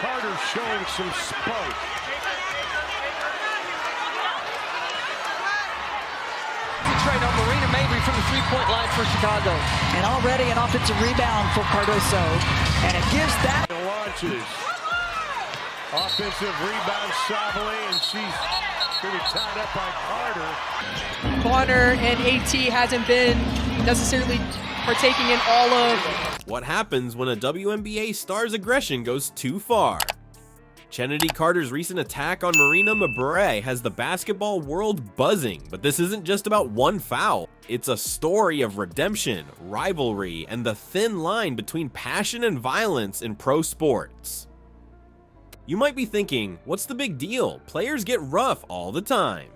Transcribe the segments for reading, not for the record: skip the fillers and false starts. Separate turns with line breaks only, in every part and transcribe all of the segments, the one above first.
Carter showing some spunk.
Right on Marina Mabrey from the three-point line for Chicago.
And already an offensive rebound for Cardoso. And it gives that.
Launches. Offensive rebound, Savely, and she's pretty tied up by Carter.
Bonner and AT hasn't been necessarily partaking in all of.
What happens when a WNBA star's aggression goes too far? Chennedy Carter's recent attack on Marina Mabrey has the basketball world buzzing, but this isn't just about one foul. It's a story of redemption, rivalry, and the thin line between passion and violence in pro sports. You might be thinking, what's the big deal? Players get rough all the time.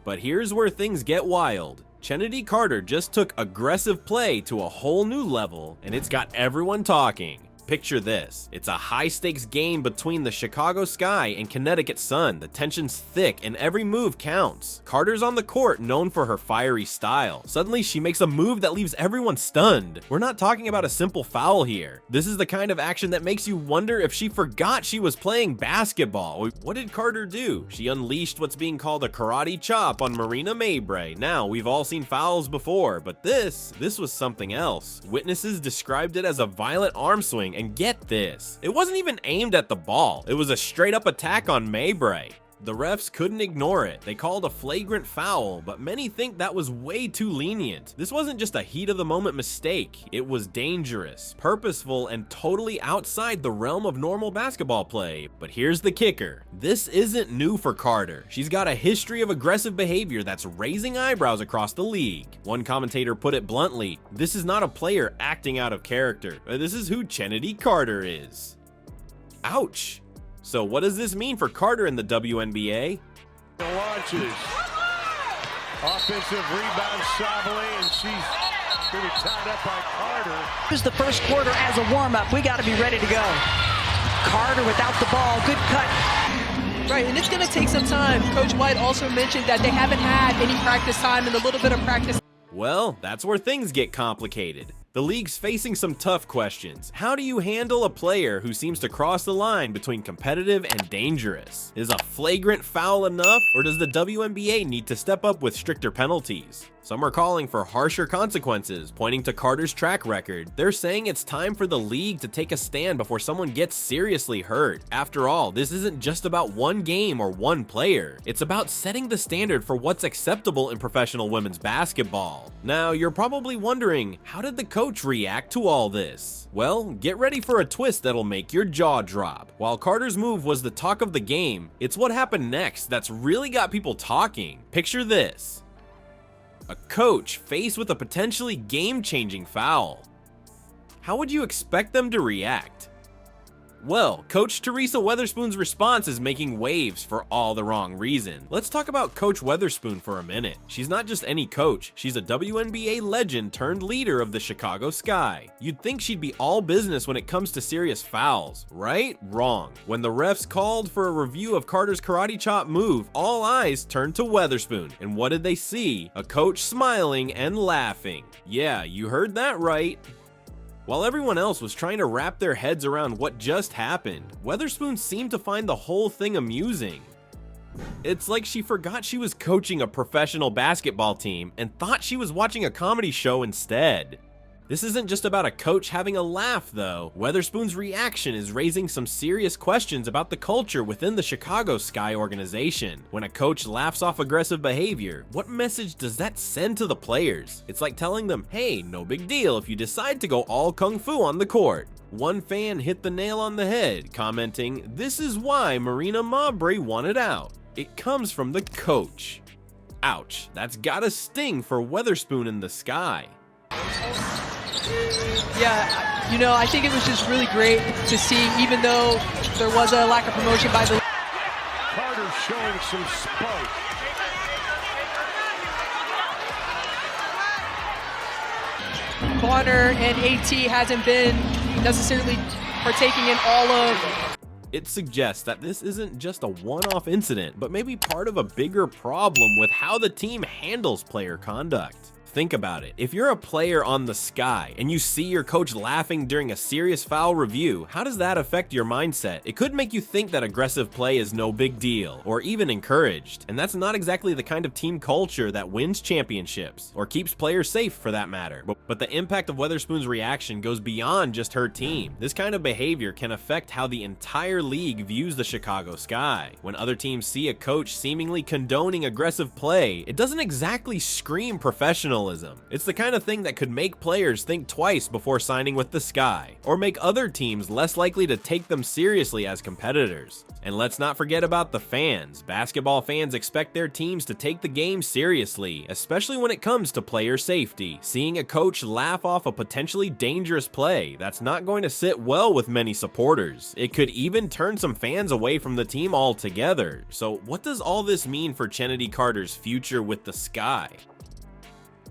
But here's where things get wild. Chennedy Carter just took aggressive play to a whole new level, and it's got everyone talking. Picture this. It's a high-stakes game between the Chicago Sky and Connecticut Sun. The tension's thick and every move counts. Carter's on the court, known for her fiery style. Suddenly, she makes a move that leaves everyone stunned. We're not talking about a simple foul here. This is the kind of action that makes you wonder if she forgot she was playing basketball. What did Carter do? She unleashed what's being called a karate chop on Marina Mabrey. Now, we've all seen fouls before, but this was something else. Witnesses described it as a violent arm swing. And get this, it wasn't even aimed at the ball. It was a straight up attack on Mabrey. The refs couldn't ignore it. They called a flagrant foul, but many think that was way too lenient. This wasn't just a heat of the moment mistake. It was dangerous, purposeful, and totally outside the realm of normal basketball play. But here's the kicker. This isn't new for Carter. She's got a history of aggressive behavior that's raising eyebrows across the league. One commentator put it bluntly, this is not a player acting out of character. This is who Chennedy Carter is. Ouch. So what does this mean for Carter in the WNBA?
Launches. Offensive rebound, Savely, and she's pretty tied up by Carter.
Here's the first quarter as a warm-up. We got to be ready to go. Carter without the ball. Good cut.
Right, and it's going to take some time. Coach White also mentioned that they haven't had any practice time and a little bit of practice.
Well, that's where things get complicated. The league's facing some tough questions. How do you handle a player who seems to cross the line between competitive and dangerous? Is a flagrant foul enough, or does the WNBA need to step up with stricter penalties? Some are calling for harsher consequences, pointing to Carter's track record. They're saying it's time for the league to take a stand before someone gets seriously hurt. After all, this isn't just about one game or one player. It's about setting the standard for what's acceptable in professional women's basketball. Now, you're probably wondering, how did the coach react to all this? Well, get ready for a twist that'll make your jaw drop. While Carter's move was the talk of the game, it's what happened next that's really got people talking. Picture this. A coach faced with a potentially game-changing foul. How would you expect them to react? Well, Coach Teresa Weatherspoon's response is making waves for all the wrong reason. Let's talk about Coach Weatherspoon for a minute. She's not just any coach, she's a WNBA legend turned leader of the Chicago Sky. You'd think she'd be all business when it comes to serious fouls, right? Wrong. When the refs called for a review of Carter's karate chop move, all eyes turned to Weatherspoon. And what did they see? A coach smiling and laughing. Yeah, you heard that right. While everyone else was trying to wrap their heads around what just happened, Weatherspoon seemed to find the whole thing amusing. It's like she forgot she was coaching a professional basketball team and thought she was watching a comedy show instead. This isn't just about a coach having a laugh, though. Weatherspoon's reaction is raising some serious questions about the culture within the Chicago Sky organization. When a coach laughs off aggressive behavior, what message does that send to the players? It's like telling them, hey, no big deal if you decide to go all kung fu on the court. One fan hit the nail on the head, commenting, this is why Marina Mabrey wanted out. It comes from the coach. Ouch, that's gotta sting for Weatherspoon in the Sky.
Yeah, you know, I think it was just really great to see, even though there was a lack of promotion by the...
Carter showing some spunk.
Bonner and AT hasn't been necessarily partaking in all of...
It suggests that this isn't just a one-off incident, but maybe part of a bigger problem with how the team handles player conduct. think about it. If you're a player on the Sky and you see your coach laughing during a serious foul review, how does that affect your mindset? It could make you think that aggressive play is no big deal, or even encouraged, and that's not exactly the kind of team culture that wins championships, or keeps players safe for that matter. But the impact of Weatherspoon's reaction goes beyond just her team. This kind of behavior can affect how the entire league views the Chicago Sky. When other teams see a coach seemingly condoning aggressive play, it doesn't exactly scream professionalism. It's the kind of thing that could make players think twice before signing with the Sky, or make other teams less likely to take them seriously as competitors. And let's not forget about the fans. Basketball fans expect their teams to take the game seriously, especially when it comes to player safety. Seeing a coach laugh off a potentially dangerous play, that's not going to sit well with many supporters. It could even turn some fans away from the team altogether. So what does all this mean for Chennedy Carter's future with the Sky?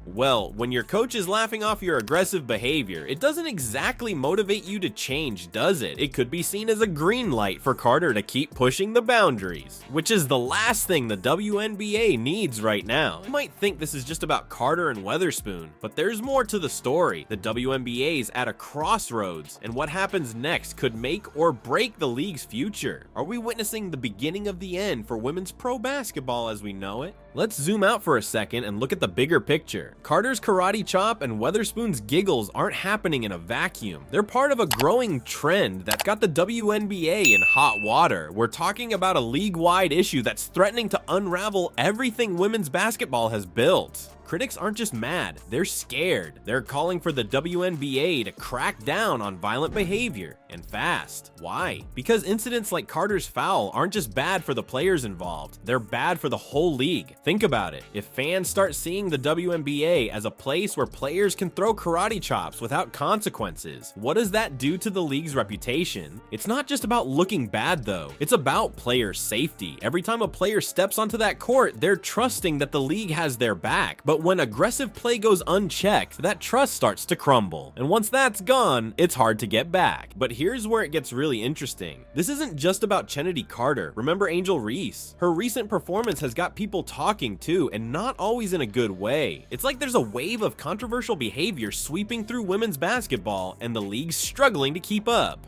Well, when your coach is laughing off your aggressive behavior, it doesn't exactly motivate you to change, does it? It could be seen as a green light for Carter to keep pushing the boundaries, which is the last thing the WNBA needs right now. You might think this is just about Carter and Weatherspoon, but there's more to the story. The WNBA's at a crossroads, and what happens next could make or break the league's future. Are we witnessing the beginning of the end for women's pro basketball as we know it? Let's zoom out for a second and look at the bigger picture. Carter's karate chop and Weatherspoon's giggles aren't happening in a vacuum. They're part of a growing trend that's got the WNBA in hot water. We're talking about a league-wide issue that's threatening to unravel everything women's basketball has built. Critics aren't just mad, they're scared. They're calling for the WNBA to crack down on violent behavior, and fast. Why? Because incidents like Carter's foul aren't just bad for the players involved, they're bad for the whole league. Think about it. If fans start seeing the WNBA as a place where players can throw karate chops without consequences, what does that do to the league's reputation? It's not just about looking bad though, it's about player safety. Every time a player steps onto that court, they're trusting that the league has their back. But when aggressive play goes unchecked, that trust starts to crumble. And once that's gone, it's hard to get back. But here's where it gets really interesting. This isn't just about Chennedy Carter. Remember Angel Reese? Her recent performance has got people talking too, and not always in a good way. It's like there's a wave of controversial behavior sweeping through women's basketball, and the league's struggling to keep up.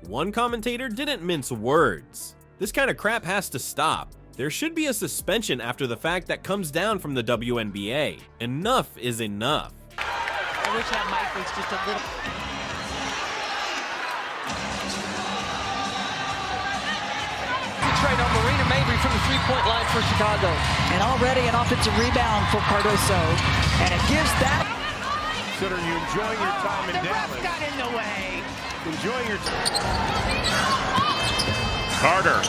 One commentator didn't mince words. This kind of crap has to stop. There should be a suspension after the fact that comes down from the WNBA. Enough is enough.
I wish that mic was just a little...
Trade on Marina Mabrey from the three-point line for Chicago.
And already an offensive rebound for Cardoso. And it gives that...
Consider you enjoying your time in Dallas.
The ref got in the way.
Enjoy your time. Carter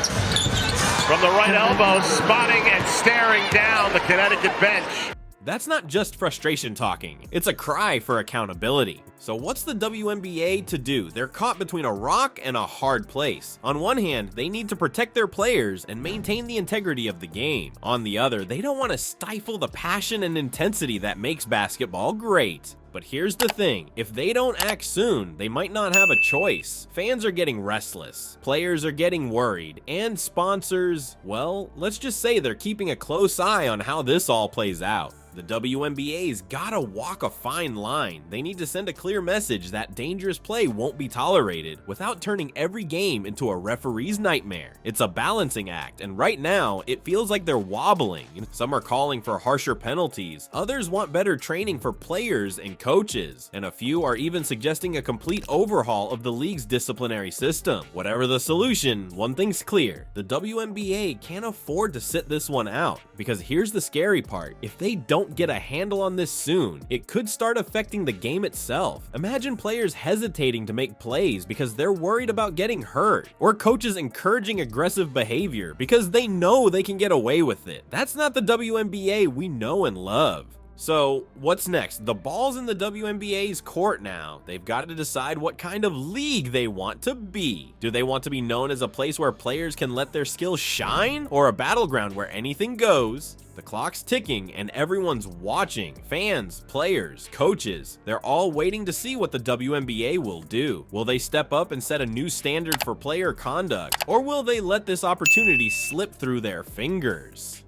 from the right elbow, spotting and staring down the Connecticut bench.
That's not just frustration talking, it's a cry for accountability. So what's the WNBA to do? They're caught between a rock and a hard place. On one hand, they need to protect their players and maintain the integrity of the game. On the other, they don't want to stifle the passion and intensity that makes basketball great. But here's the thing, if they don't act soon, they might not have a choice. Fans are getting restless, players are getting worried, and sponsors, well, let's just say they're keeping a close eye on how this all plays out. The WNBA's gotta walk a fine line. They need to send a clear message that dangerous play won't be tolerated without turning every game into a referee's nightmare. It's a balancing act, and right now, it feels like they're wobbling. Some are calling for harsher penalties, others want better training for players and coaches, and a few are even suggesting a complete overhaul of the league's disciplinary system. Whatever the solution, one thing's clear, the WNBA can't afford to sit this one out, because here's the scary part, if they don't get a handle on this soon, it could start affecting the game itself. Imagine players hesitating to make plays because they're worried about getting hurt, or coaches encouraging aggressive behavior because they know they can get away with it. That's not the WNBA we know and love. So what's next? The ball's in the WNBA's court now. They've got to decide what kind of league they want to be. Do they want to be known as a place where players can let their skills shine, or a battleground where anything goes? The clock's ticking and everyone's watching. Fans, players, coaches, they're all waiting to see what the WNBA will do. Will they step up and set a new standard for player conduct, or will they let this opportunity slip through their fingers?